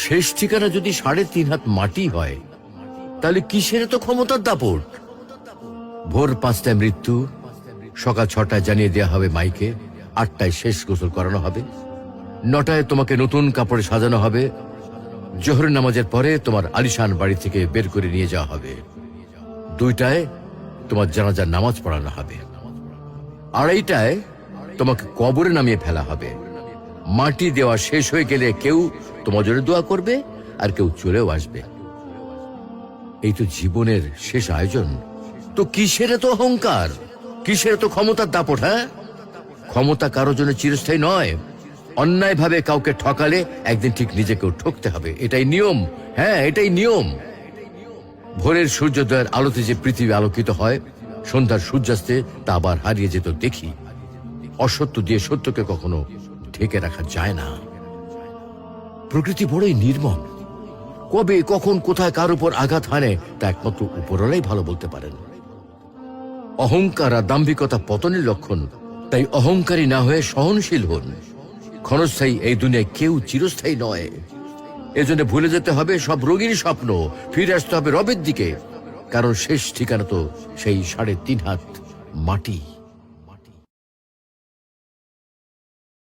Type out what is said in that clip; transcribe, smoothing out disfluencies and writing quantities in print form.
শেষ ঠিকানা যদি 3.5 হাত মাটি হয়, তাহলে কিসের তো ক্ষমতার দাপট? ভোর 5টায় মৃত্যু, সকাল 6টায় জানিয়ে দেওয়া হবে মাইকে, 8টায় শেষ গোসল করানো হবে, 9টায় তোমাকে নতুন কাপড়ে সাজানো হবে, জোহরের নামাজের পরে তোমার আলিশান বাড়ি থেকে বের করে নিয়ে যাওয়া হবে, 2টায় তোমার জানাজার নামাজ পড়ানো হবে, 2:30টায় তোমাকে কবরে নামিয়ে ফেলা হবে। মাটি দেওয়া শেষ হয়ে গেলে কেউ তোমার জন্য দোয়া করবে, আর কেউ চলেও আসবে। এই তো জীবনের শেষ আয়োজন। তো কিসের তো অহংকার, কিসের তো ক্ষমতার দাপট? হ্যাঁ, ক্ষমতা কারোর জন্য চিরস্থায়ী নয়। অন্যায়ভাবে কাউকে ঠকালে একদিন ঠিক নিজেকেও ঠকতে হবে, এটাই নিয়ম। হ্যাঁ, এটাই নিয়ম। ভোরের সূর্যোদয়ের আলোতে যে পৃথিবী আলোকিত হয়, সন্ধ্যার সূর্যাস্তে তা আবার হারিয়ে যেত দেখি। অসত্য দিয়ে সত্যকে কখনো ঢেকে রাখা যায় না। প্রকৃতি বড়ই নির্মম। কবে কখন কোথায় কার উপর আঘাত হানে তা একমাত্র উপরওয়ালাই ভালো বলতে পারেন। অহংকার আর দাম্ভিকতা পতনের লক্ষণ, তাই অহংকারী না হয়ে সহনশীল হন। ক্ষণস্থায়ী এই দুনিয়ায় কেউ চিরস্থায়ী নয়। এজন্য ভুলে যেতে হবে সব রঙিন স্বপ্ন, ফিরে আসতে হবে রবের দিকে, কারণ শেষ ঠিকানা তো সেই 3.5 হাত মাটি।